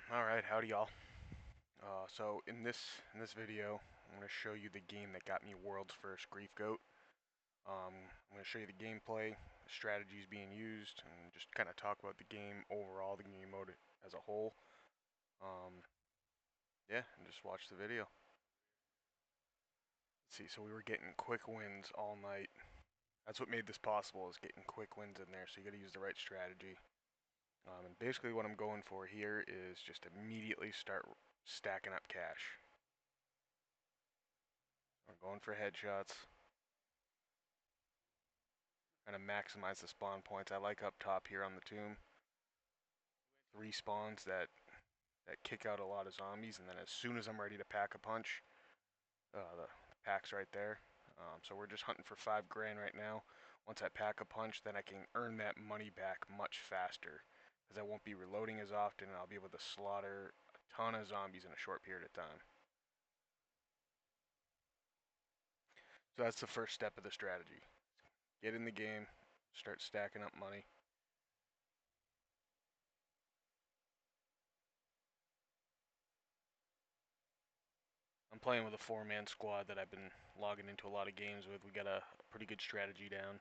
All right, howdy y'all. So in this video, I'm going to show you the game that got me world's first grief goat. I'm going to show you the gameplay, the strategies being used, and just kind of talk about the game overall, the game mode as a whole. Yeah, and just watch the video. Let's see, so we were getting quick wins all night. That's what made this possible, is getting quick wins in there. So you got to use the right strategy. And basically, what I'm going for here is just immediately start stacking up cash. We're going for headshots. Trying to maximize the spawn points. I like up top here on the tomb. 3 spawns that kick out a lot of zombies, and then as soon as I'm ready to pack a punch, the pack's right there. So we're just hunting for 5 grand right now. Once I pack a punch, then I can earn that money back much faster, because I won't be reloading as often, and I'll be able to slaughter a ton of zombies in a short period of time. So that's the first step of the strategy. Get in the game, start stacking up money. I'm playing with a 4-man squad that I've been logging into a lot of games with. We got a pretty good strategy down.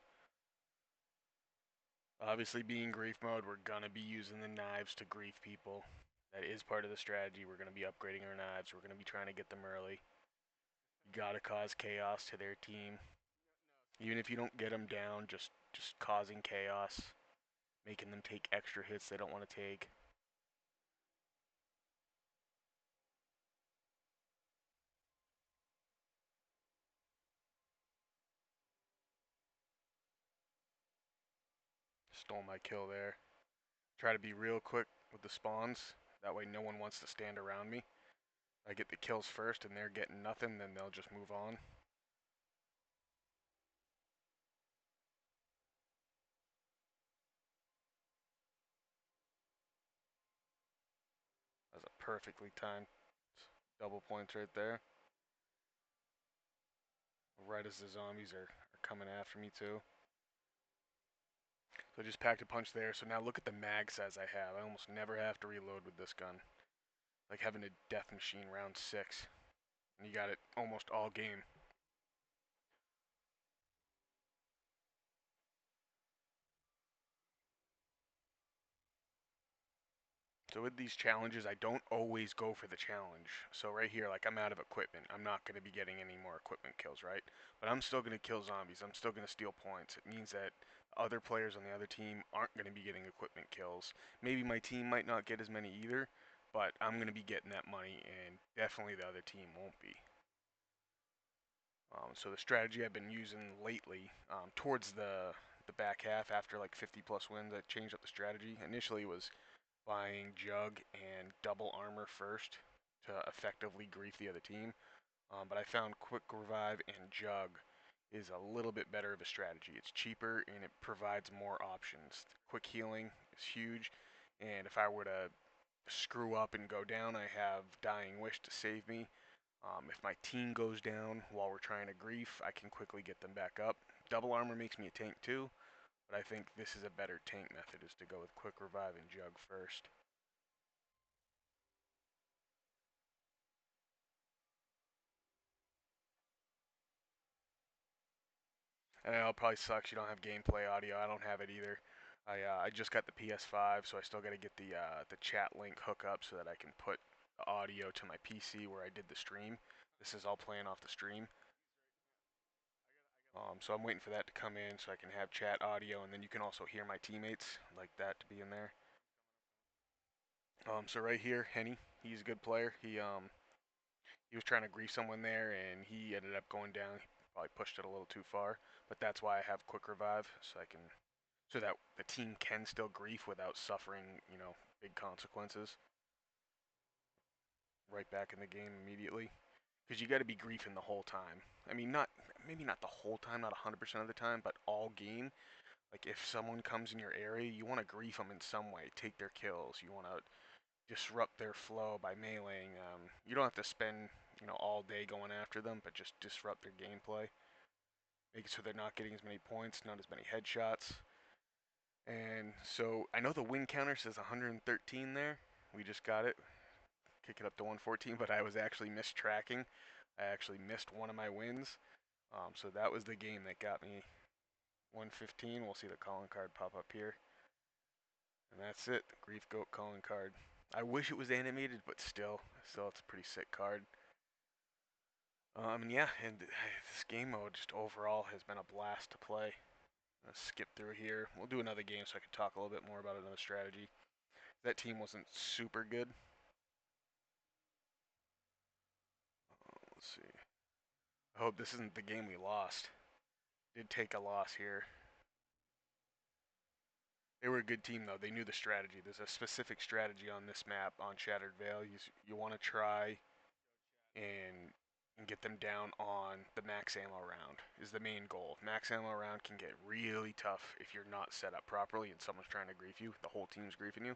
Obviously, being grief mode, we're going to be using the knives to grief people. That is part of the strategy. We're going to be upgrading our knives. We're going to be trying to get them early. You got to cause chaos to their team. Even if you don't get them down, just causing chaos. Making them take extra hits they don't want to take. Stole my kill there. Try to be real quick with the spawns. That way no one wants to stand around me. I get the kills first and they're getting nothing, then they'll just move on. That's a perfectly timed double points right there. Right as the zombies are coming after me too. So I just packed a punch there. So now look at the mag size I have. I almost never have to reload with this gun. Like having a death machine round 6. And you got it almost all game. So with these challenges, I don't always go for the challenge. So right here, like I'm out of equipment. I'm not going to be getting any more equipment kills, right? But I'm still going to kill zombies. I'm still going to steal points. It means that other players on the other team aren't going to be getting equipment kills. Maybe my team might not get as many either, but I'm going to be getting that money, and definitely the other team won't be. So the strategy I've been using lately, towards the back half, after like 50 plus wins, I changed up the strategy. Initially it was buying Jug and double armor first to effectively grief the other team. But I found Quick Revive and Jug is a little bit better of a strategy. It's cheaper and it provides more options. Quick healing is huge, and if I were to screw up and go down, I have Dying Wish to save me. If my team goes down while we're trying to grief, I can quickly get them back up. Double armor makes me a tank too, but I think this is a better tank method, is to go with Quick Revive and Jug first. And it probably sucks you don't have gameplay audio. I don't have it either. I just got the PS5, so I still got to get the chat link hook up so that I can put the audio to my PC where I did the stream. This is all playing off the stream. So I'm waiting for that to come in so I can have chat audio, and then you can also hear my teammates. I'd like that to be in there. So right here, Henny, he's a good player. He was trying to grief someone there, and he ended up going down. He probably pushed it a little too far, but that's why I have Quick Revive, so that the team can still grief without suffering, big consequences. Right back in the game immediately, because you got to be griefing the whole time. I mean, maybe not the whole time, not 100% of the time, but all game. Like if someone comes in your area, you want to grief them in some way, take their kills. You want to disrupt their flow by meleeing. You don't have to spend all day going after them, but just disrupt their gameplay. Make it so they're not getting as many points, not as many headshots. And so I know the win counter says 113 there. We just got it. kick it up to 114, but I was actually mistracking. I actually missed one of my wins. So that was the game that got me 115. We'll see the calling card pop up here. And that's it, the Grief Goat calling card. I wish it was animated, but still it's a pretty sick card. And yeah, and this game mode just overall has been a blast to play. Let's skip through here. We'll do another game so I can talk a little bit more about another strategy. That team wasn't super good. Let's see. I hope this isn't the game we lost. Did take a loss here. They were a good team, though. They knew the strategy. There's a specific strategy on this map on Shattered Vale. You want to try and get them down on the max ammo round is the main goal. Max ammo round can get really tough if you're not set up properly and someone's trying to grief you. The whole team's griefing you.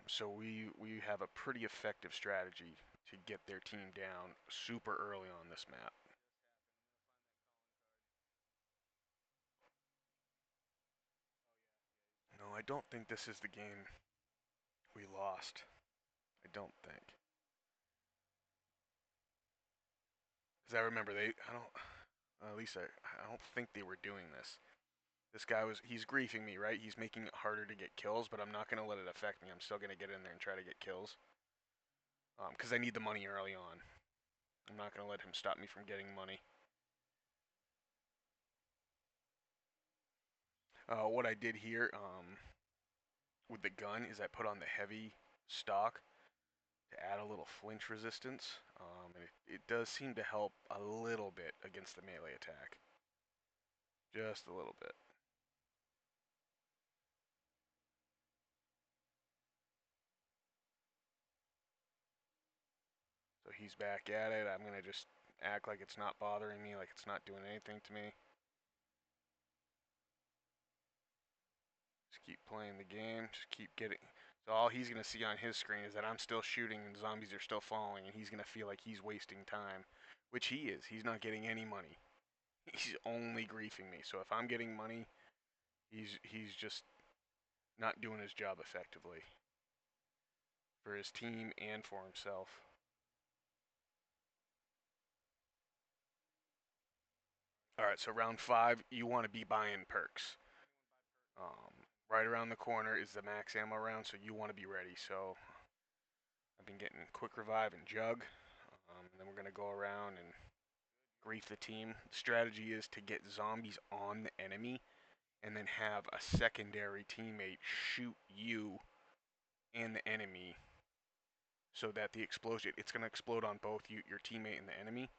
So we have a pretty effective strategy to get their team down super early on this map. No, I don't think this is the game we lost. I don't think. Because I remember I don't, at least I don't think they were doing this. This guy he's griefing me, right? He's making it harder to get kills, but I'm not going to let it affect me. I'm still going to get in there and try to get kills. Because I need the money early on. I'm not going to let him stop me from getting money. What I did here with the gun is I put on the heavy stock to add a little flinch resistance. And it does seem to help a little bit against the melee attack. Just a little bit. So he's back at it. I'm going to just act like it's not bothering me, like it's not doing anything to me. Just keep playing the game. Just keep getting. So all he's going to see on his screen is that I'm still shooting and zombies are still falling, and he's going to feel like he's wasting time, which he is. He's not getting any money. He's only griefing me. So if I'm getting money, he's just not doing his job effectively for his team and for himself. All right, so round 5, you want to be buying perks. Right around the corner is the max ammo round, so you want to be ready. So I've been getting quick revive and jug. Then we're going to go around and grief the team. The strategy is to get zombies on the enemy and then have a secondary teammate shoot you and the enemy so that the explosion, it's going to explode on both you, your teammate and the enemy.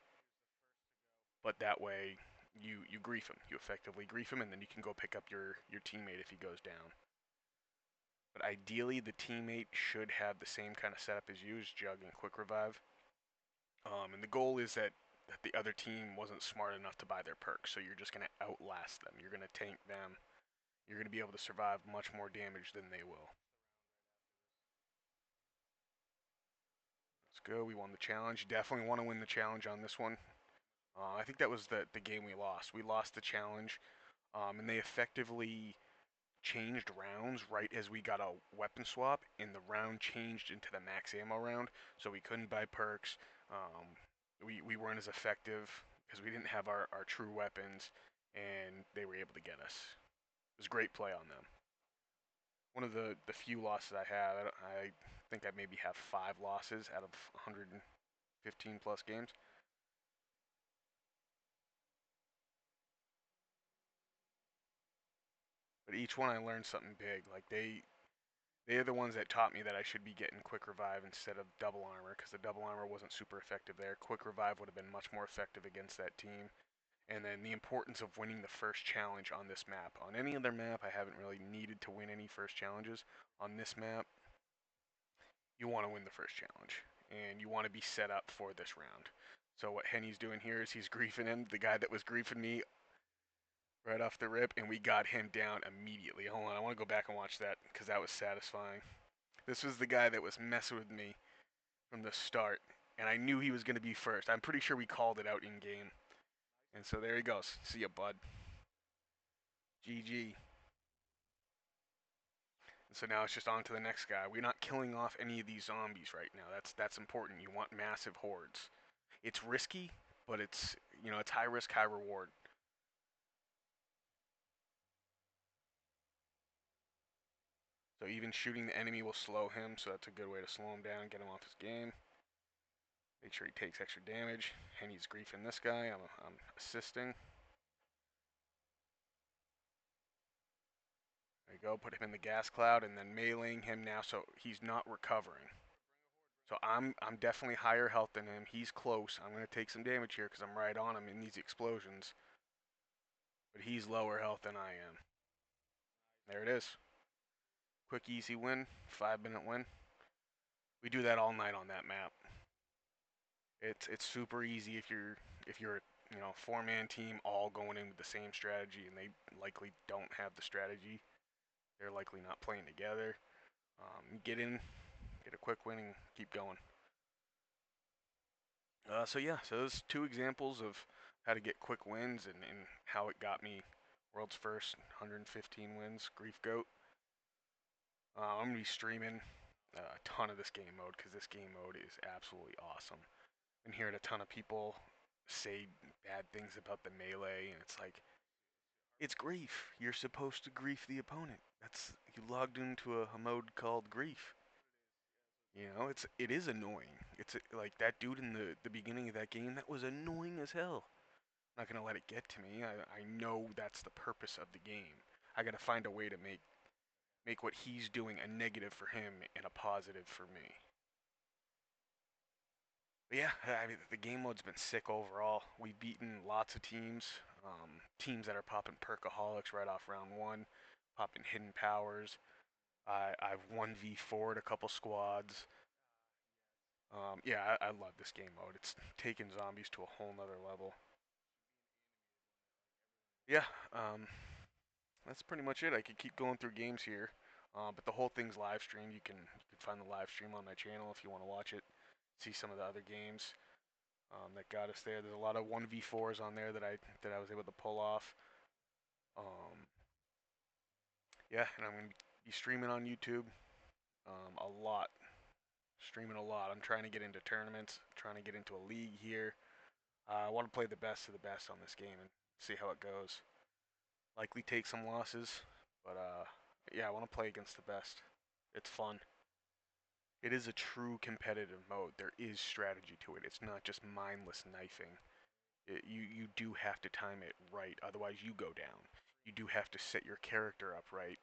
But that way you grief him. You effectively grief him, and then you can go pick up your teammate if he goes down. But ideally, the teammate should have the same kind of setup as you, as jug and quick revive. And the goal is that the other team wasn't smart enough to buy their perks, so you're just going to outlast them. You're going to tank them. You're going to be able to survive much more damage than they will. Let's go. We won the challenge. Definitely want to win the challenge on this one. I think that was the game we lost. We lost the challenge, and they effectively changed rounds right as we got a weapon swap, and the round changed into the max ammo round, so we couldn't buy perks. We weren't as effective because we didn't have our true weapons, and they were able to get us. It was great play on them. One of the few losses I have, I think I maybe have 5 losses out of 115 plus games. But each one I learned something big. Like they're the ones that taught me that I should be getting quick revive instead of double armor, because the double armor wasn't super effective there. Quick revive would have been much more effective against that team. And then the importance of winning the first challenge on this map. On any other map, I haven't really needed to win any first challenges. On this map, you want to win the first challenge, and you want to be set up for this round. So what Henny's doing here is he's griefing him, the guy that was griefing me right off the rip, and we got him down immediately. Hold on, I want to go back and watch that because that was satisfying. This was the guy that was messing with me from the start, and I knew he was going to be first. I'm pretty sure we called it out in game. And so there he goes. See ya, bud. GG. So now it's just on to the next guy. We're not killing off any of these zombies right now. That's important. You want massive hordes. It's risky, but it's, you know, it's high risk, high reward. So even shooting the enemy will slow him, so that's a good way to slow him down, get him off his game. Make sure he takes extra damage, and he's griefing this guy. I'm assisting. There you go, put him in the gas cloud, and then meleeing him now so he's not recovering. So I'm definitely higher health than him. He's close. I'm going to take some damage here because I'm right on him in these explosions. But he's lower health than I am. There it is. Quick, easy win. 5-minute win. We do that all night on that map. It's super easy if you're you know, 4-man team all going in with the same strategy and they likely don't have the strategy. They're likely not playing together. Get in, get a quick win, and keep going. So yeah, so those 2 examples of how to get quick wins and how it got me world's first 115 wins, Grief Goat. I'm gonna be streaming a ton of this game mode because this game mode is absolutely awesome. Been hearing a ton of people say bad things about the melee, and it's like, it's grief. You're supposed to grief the opponent. That's, you logged into a mode called grief. You know, it is annoying. It's like that dude in the beginning of that game, that was annoying as hell. I'm not gonna let it get to me. I know that's the purpose of the game. I gotta find a way to make what he's doing a negative for him and a positive for me. But yeah, I mean, the game mode's been sick overall. We've beaten lots of teams, teams that are popping perkaholics right off round 1, popping hidden powers. I've 1v4'd a couple squads. Yeah, I love this game mode. It's taken zombies to a whole nother level. Yeah, that's pretty much it. I could keep going through games here, but the whole thing's live streamed. You can find the live stream on my channel if you want to watch it. See some of the other games that got us there. There's a lot of 1v4s on there that I was able to pull off. Um, yeah, and I'm gonna be streaming on YouTube a lot. Streaming a lot. I'm trying to get into tournaments. Trying to get into a league here. I want to play the best of the best on this game and see how it goes. Likely take some losses, but yeah, I want to play against the best. It's fun. It is a true competitive mode. There is strategy to it. It's not just mindless knifing. You do have to time it right, otherwise you go down. You do have to set your character up right,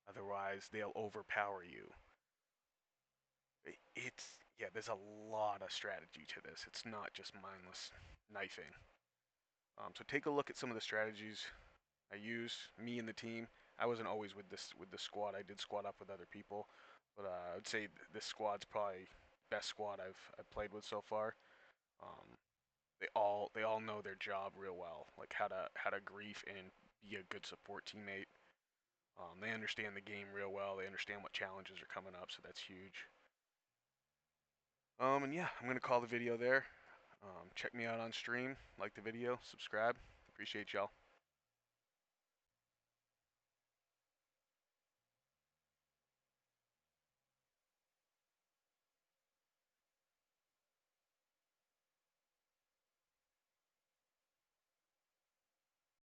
otherwise they'll overpower you. It's, yeah, there's a lot of strategy to this. It's not just mindless knifing. So take a look at some of the strategies I use, me and the team. I wasn't always with the squad. I did squad up with other people, but I would say this squad's probably best squad I've played with so far. Um, they all know their job real well, like how to grief and be a good support teammate. They understand the game real well. They understand what challenges are coming up, so that's huge. And yeah, I'm gonna call the video there. Check me out on stream, like the video, subscribe. Appreciate y'all.